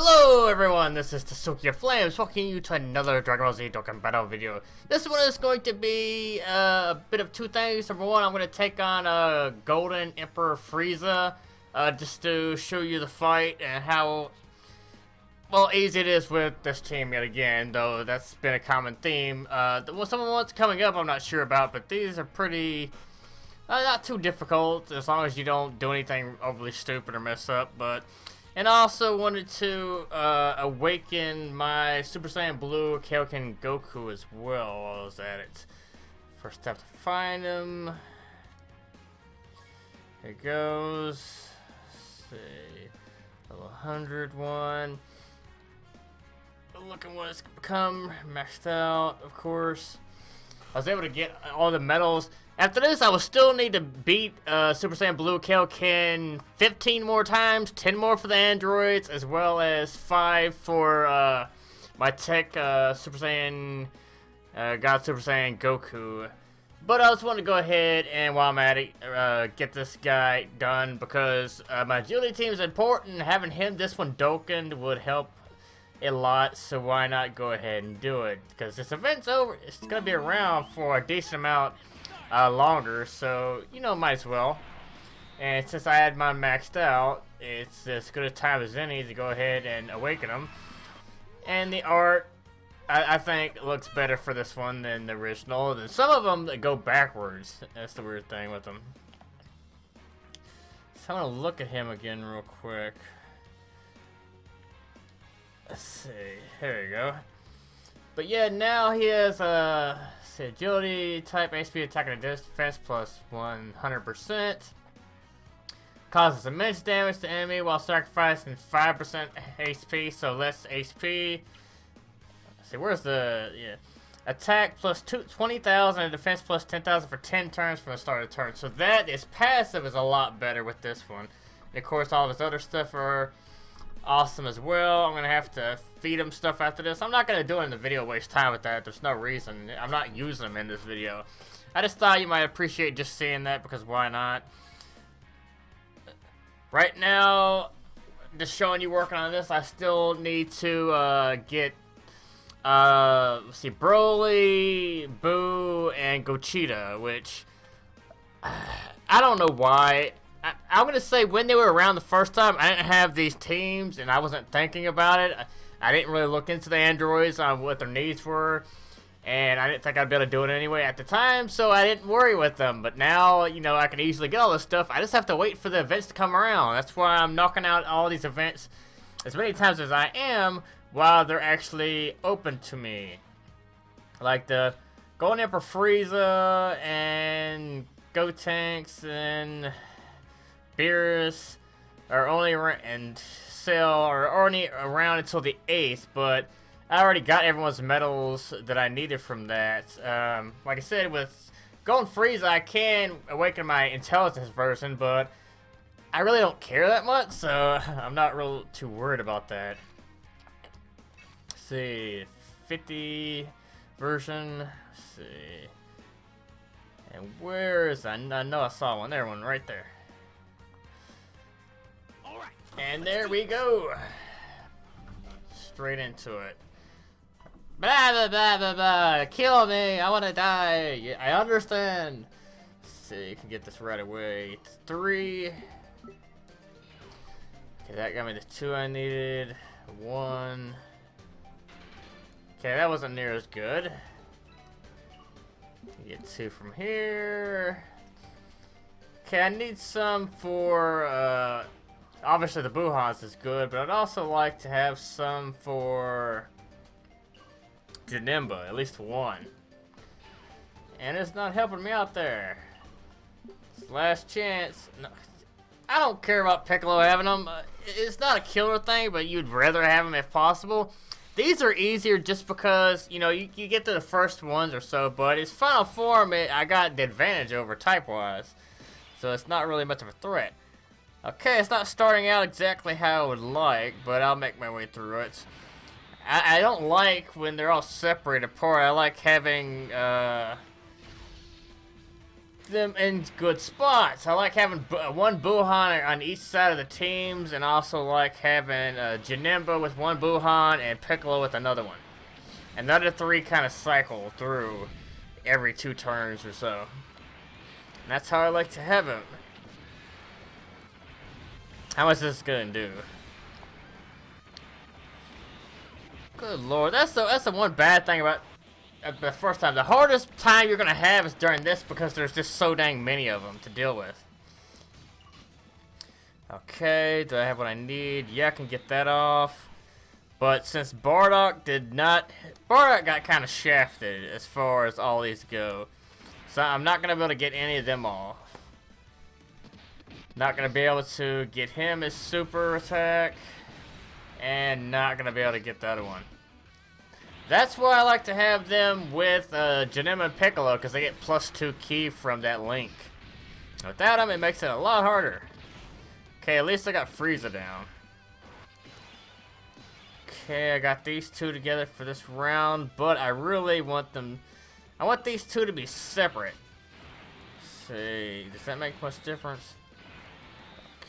Hello everyone, this is Tsuki Flames, welcoming you to another Dragon Ball Z Dokkan battle video. This one is going to be a bit of two things. Number one, I'm going to take on Golden Emperor Frieza, just to show you the fight and how, well, easy it is with this team yet again, though that's been a common theme. Some of the ones coming up I'm not sure about, but these are pretty, not too difficult, as long as you don't do anything overly stupid or mess up, but... And I also wanted to awaken my Super Saiyan Blue Kaioken Goku as well while I was at it. First have to find him. Here it goes. Let's see. Level 101. Look at what it's become. Maxed out, of course. I was able to get all the medals. After this, I will still need to beat Super Saiyan Blue Kaioken 15 more times, 10 more for the androids, as well as 5 for my tech Super Saiyan, God Super Saiyan Goku. But I just want to go ahead and, while I'm at it, get this guy done, because my agility team is important. Having him this one Dokkan would help a lot, so why not go ahead and do it? Because this event's over, it's going to be around for a decent amount longer, so you know, might as well. And since I had mine maxed out, it's as good a time as any to go ahead and awaken them. And the art, I think, looks better for this one than the original. And some of them that go backwards. That's the weird thing with them. So I'm gonna look at him again real quick. Let's see. Here we go. But yeah, now he has agility, type, HP, attack, and defense plus 100%. Causes immense damage to enemy while sacrificing 5% HP, so less HP. Let's see, where's the, attack plus 20,000 and defense plus 10,000 for 10 turns from the start of the turn. So that is passive is a lot better with this one. And of course, all of his other stuff are awesome as well. I'm gonna have to feed him stuff after this. I'm not gonna do it in the video, waste time with that. There's no reason. I'm not using them in this video. I just thought you might appreciate just seeing that, because why not? Right now, just showing you working on this, I still need to get let's see, Broly, Boo, and Gochita, which I don't know why. I'm going to say when they were around the first time, I didn't have these teams, and I wasn't thinking about it. I didn't really look into the androids on what their needs were, and I didn't think I'd be able to do it anyway at the time, so I didn't worry with them. But now, you know, I can easily get all this stuff. I just have to wait for the events to come around. That's why I'm knocking out all these events as many times as I am while they're actually open to me. Like the Golden Emperor Frieza and Gotenks and Beerus are only around, and Cell are only around until the 8th, but I already got everyone's medals that I needed from that. Like I said, with Golden Frieza, I can awaken my intelligence version, but I really don't care that much, so I'm not real too worried about that. Let's see, 50 version. Let's see, and where is I know I saw one. There, one right there. And there we go. Straight into it. Blah, blah, blah, blah, blah. Kill me. I want to die. Yeah, I understand. Let's see. You can get this right away. It's 3. Okay, that got me the 2 I needed. 1. Okay, that wasn't near as good. Get 2 from here. Okay, I need some for, obviously the Buhans is good, but I'd also like to have some for Janemba, at least 1. And it's not helping me out there. It's last chance. No, I don't care about Piccolo having them. It's not a killer thing, but you'd rather have them if possible. These are easier just because, you know, you get to the first ones or so, but its final form, I got the advantage over type-wise. So it's not really much of a threat. Okay, it's not starting out exactly how I would like, but I'll make my way through it. I don't like when they're all separated apart. I like having them in good spots. I like having one Buhan on each side of the teams, and also like having Janemba with one Buhan and Piccolo with another one. And the other three kind of cycle through every 2 turns or so. And that's how I like to have him. How much is this gonna do? Good lord, that's the one bad thing about the first time. The hardest time you're gonna have is during this because there's just so dang many of them to deal with. Okay, do I have what I need? Yeah, I can get that off. But since Bardock got kind of shafted as far as all these go. So I'm not gonna be able to get any of them off. Not gonna be able to get him his super attack. And not gonna be able to get the other one. That's why I like to have them with Janemba and Piccolo, because they get +2 ki from that link. Without them, it makes it a lot harder. Okay, at least I got Frieza down. Okay, I got these 2 together for this round, but I really want them... I want these 2 to be separate. Let's see, does that make much difference?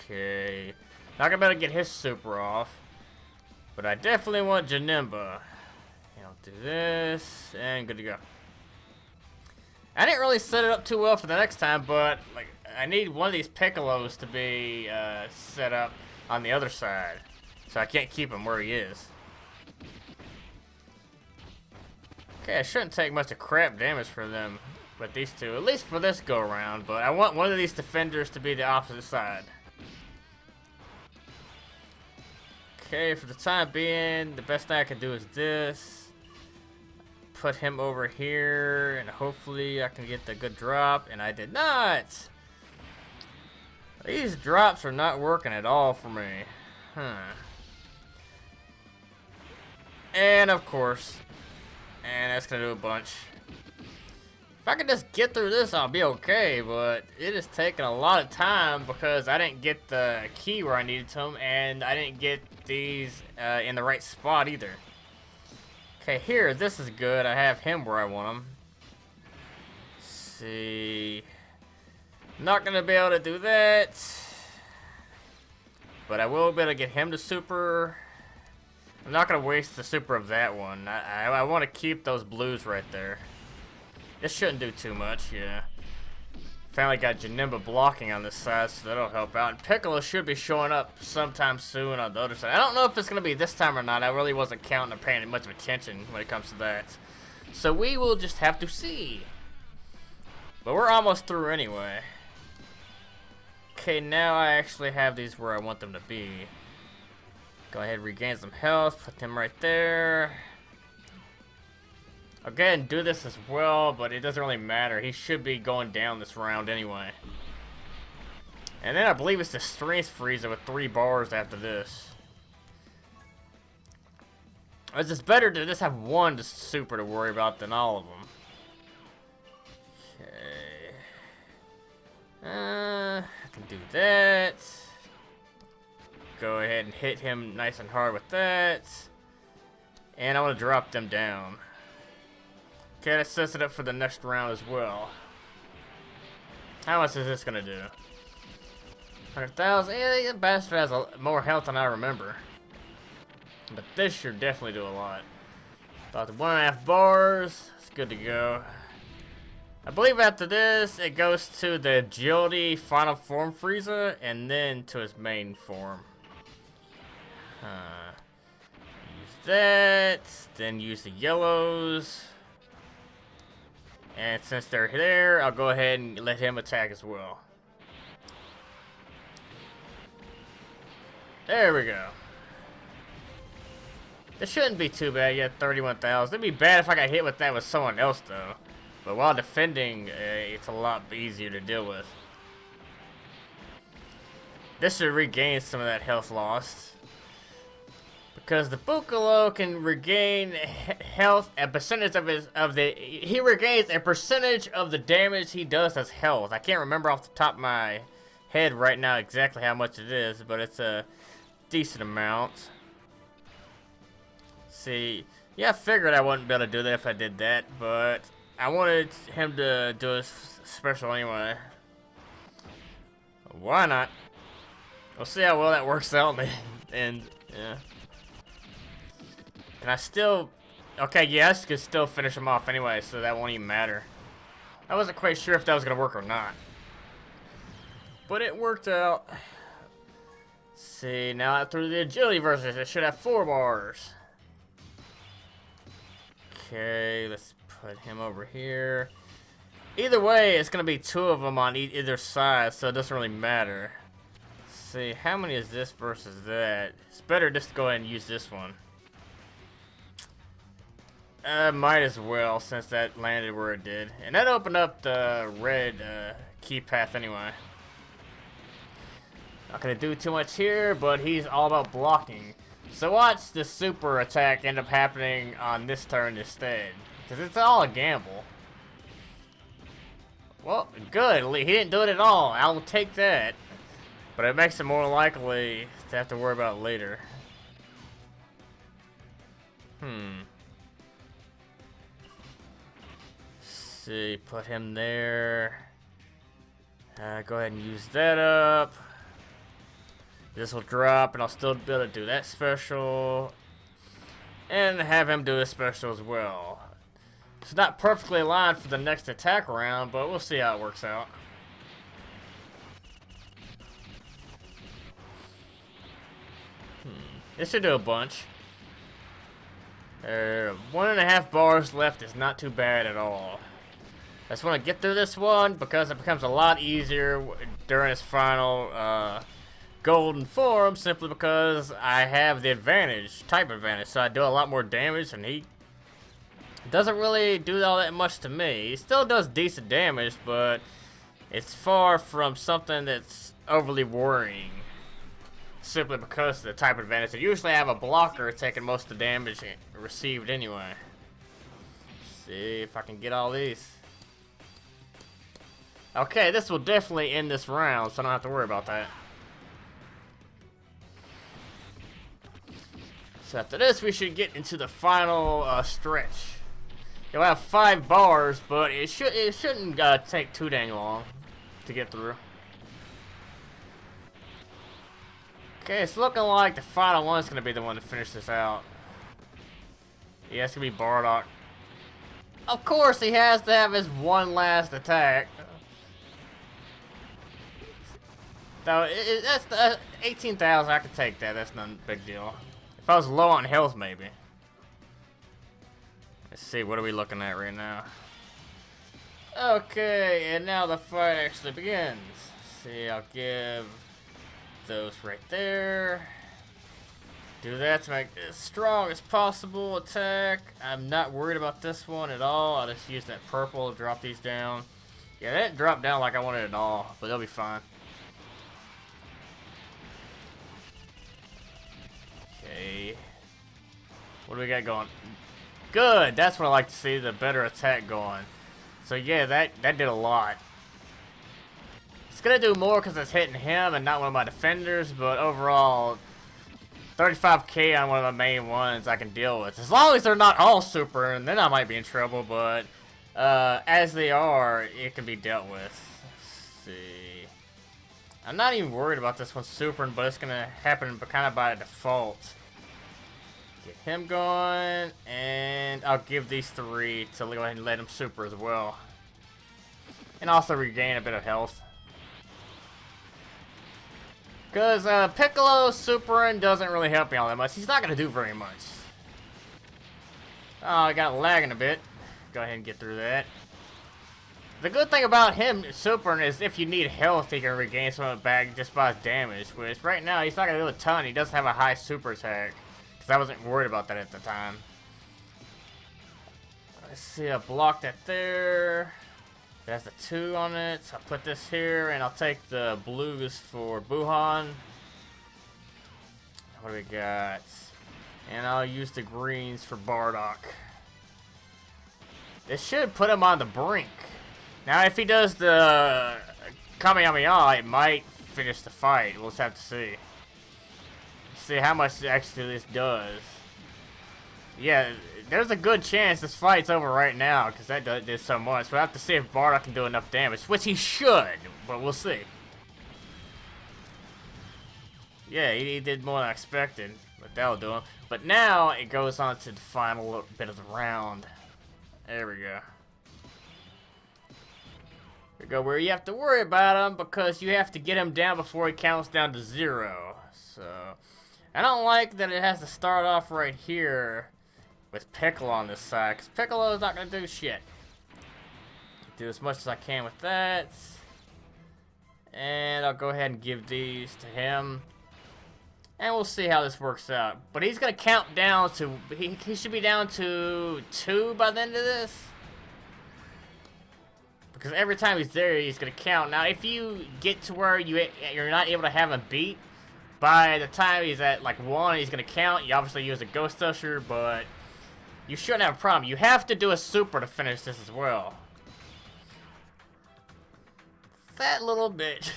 Okay. Not gonna be able to get his super off. But I definitely want Janemba. I'll do this, and good to go. I didn't really set it up too well for the next time, but like I need one of these Piccolos to be set up on the other side. So I can't keep him where he is. Okay, I shouldn't take much of crap damage for them with these 2, at least for this go around, but I want one of these defenders to be the opposite side. Okay, for the time being, the best thing I can do is this. Put him over here, and hopefully I can get the good drop, and I did not! These drops are not working at all for me. And of course, and that's gonna do a bunch. If I could just get through this, I'll be okay, but it is taking a lot of time because I didn't get the key where I needed them, and I didn't get these in the right spot either. Okay, here, this is good. I have him where I want him. Let's see. Not gonna be able to do that, but I will be able to get him to super. I'm not gonna waste the super of that one. I want to keep those blues right there. This shouldn't do too much, yeah. Finally got Janemba blocking on this side, so that'll help out. And Piccolo should be showing up sometime soon on the other side. I don't know if it's going to be this time or not. I really wasn't counting or paying much of attention when it comes to that. So we will just have to see. But we're almost through anyway. Okay, now I actually have these where I want them to be. Go ahead and regain some health. Put them right there. I'll go ahead and do this as well, but it doesn't really matter. He should be going down this round anyway. And then I believe it's the strength Frieza with 3 bars after this. It's just better to just have one super to worry about than all of them. Okay. I can do that. Go ahead and hit him nice and hard with that. And I want to drop them down. Okay, that sets it up for the next round as well. How much is this gonna do? 100,000? Yeah, the bastard has more health than I remember. But this should definitely do a lot. About 1.5 bars. It's good to go. I believe after this, it goes to the Agility Final Form Frieza, and then to his main form. Use that, then use the yellows. And since they're there, I'll go ahead and let him attack as well. There we go. This shouldn't be too bad yet, 31,000. It'd be bad if I got hit with that with someone else, though. But while defending, it's a lot easier to deal with. This should regain some of that health lost. Because the Piccolo can regain health, a percentage of he regains a percentage of the damage he does as health. I can't remember off the top of my head right now exactly how much it is, but it's a decent amount. See, yeah, I figured I wouldn't be able to do that if I did that, but I wanted him to do a special anyway. Why not? We'll see how well that works out in the end. Yeah. Can I still... Okay, yes, could still finish him off anyway, so that won't even matter. I wasn't quite sure if that was going to work or not. But it worked out. Let's see, now through the agility versus, it should have 4 bars. Okay, let's put him over here. Either way, it's going to be 2 of them on either side, so it doesn't really matter. Let's see, how many is this versus that? It's better just to go ahead and use this one. Might as well, since that landed where it did. And that opened up the red key path anyway. Not gonna do too much here, but he's all about blocking. So watch the super attack end up happening on this turn instead. Because it's all a gamble. Well, good. He didn't do it at all. I will take that. But it makes it more likely to have to worry about it later. See, put him there. Go ahead and use that up. This will drop, and I'll still be able to do that special. And have him do a special as well. It's not perfectly aligned for the next attack round, but we'll see how it works out. This should do a bunch. 1.5 bars left is not too bad at all. I just want to get through this one because it becomes a lot easier during its final golden form, simply because I have the type advantage, so I do a lot more damage, and he doesn't really do all that much to me. He still does decent damage, but it's far from something that's overly worrying, simply because of the type advantage. I usually have a blocker taking most of the damage received anyway. Let's see if I can get all these. Okay, this will definitely end this round, so I don't have to worry about that. So after this, we should get into the final stretch. You'll have 5 bars, but it shouldn't take too dang long to get through. Okay, it's looking like the final one's gonna be the one to finish this out. Yeah, it's gonna be Bardock. Of course, he has to have his one last attack. So that's 18,000. I could take that. That's not a big deal. If I was low on health, maybe. Let's see. What are we looking at right now? Okay, and now the fight actually begins. Let's see, I'll give those right there. Do that to make it as strong as possible attack. I'm not worried about this one at all. I'll just use that purple to drop these down. Yeah, that didn't drop down like I wanted at all, but they'll be fine. Okay. What do we got going? Good! That's what I like to see, the better attack going. So yeah, that did a lot. It's gonna do more because it's hitting him and not one of my defenders, but overall, 35k on one of the main ones I can deal with. As long as they're not all super, and then I might be in trouble, but as they are, it can be dealt with. Let's see. I'm not even worried about this one supering, but it's gonna happen kind of by default. Get him going, and I'll give these 3 to go ahead and let him super as well. And also regain a bit of health. Because Piccolo supering doesn't really help me all that much. He's not going to do very much. Oh, I got lagging a bit. Go ahead and get through that. The good thing about him supering is if you need health, he can regain some of it back just by his damage. Which right now, he's not going to do a ton. He doesn't have a high super attack. Because I wasn't worried about that at the time. Let's see, I blocked that there. It has the 2 on it. So I'll put this here, and I'll take the blues for Buhan. What do we got? And I'll use the greens for Bardock. This should put him on the brink. Now, if he does the Kamehameha, it might finish the fight. We'll just have to see. See how much actually this does. Yeah, there's a good chance this fight's over right now, because that did so much. We'll have to see if Bardock can do enough damage, which he should, but we'll see. Yeah, he did more than I expected, but that'll do him. But now it goes on to the final bit of the round. There we go. Here we go, where you have to worry about him because you have to get him down before he counts down to 0. So, I don't like that it has to start off right here with Piccolo on this side, because Piccolo is not going to do shit. Do as much as I can with that. And I'll go ahead and give these to him. And we'll see how this works out. But he's going to count down to... He should be down to 2 by the end of this. Because every time he's there, he's going to count. Now, if you get to where you're not able to have him beat, by the time he's at, like, 1, he's going to count. You obviously use a Ghost Usher, but you shouldn't have a problem. You have to do a super to finish this as well. That little bitch.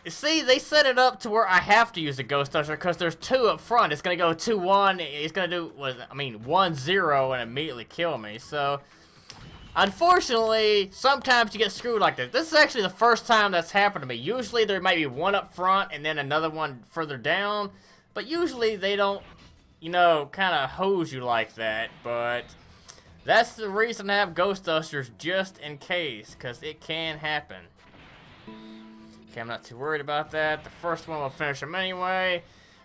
See, they set it up to where I have to use a Ghost Usher because there's 2 up front. It's going to go 2-1. It's going to do, 1-0 and immediately kill me. So, unfortunately, sometimes you get screwed like this. This is actually the first time that's happened to me. Usually there might be 1 up front and then another one further down. But usually they don't, you know, kind of hose you like that. But that's the reason to have Ghost Ushers, just in case, because it can happen. Okay, I'm not too worried about that. The first one will finish him anyway.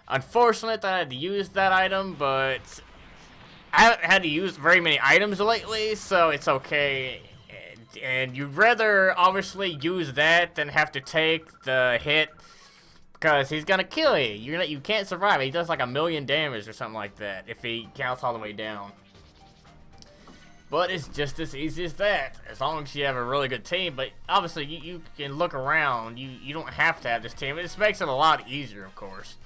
Unfortunate that I had to use that item, but I haven't had to use very many items lately, so it's okay. And you'd rather obviously use that than have to take the hit, because he's gonna kill you. You can't survive. He does like 1,000,000 damage or something like that if he counts all the way down. But it's just as easy as that, as long as you have a really good team. But obviously, you can look around. You don't have to have this team. It just makes it a lot easier, of course.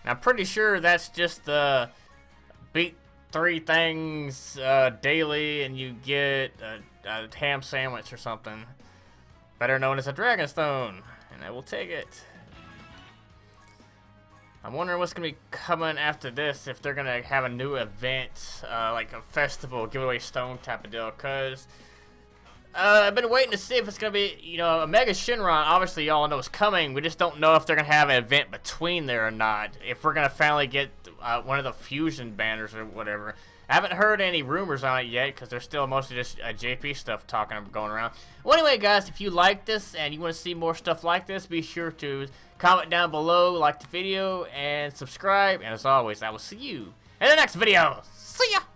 And I'm pretty sure that's just the beat 3 things daily, and you get a ham sandwich or something. Better known as a Dragon Stone. And I will take it. I'm wondering what's going to be coming after this, if they're going to have a new event, like a festival, giveaway stone type of deal, because I've been waiting to see if it's going to be, you know, a Mega Shinron, obviously y'all know it's coming, we just don't know if they're going to have an event between there or not, if we're going to finally get one of the fusion banners or whatever. I haven't heard any rumors on it yet, because there's still mostly just JP stuff going around. Well, anyway, guys, if you like this and you want to see more stuff like this, be sure to comment down below, like the video, and subscribe. And as always, I will see you in the next video. See ya!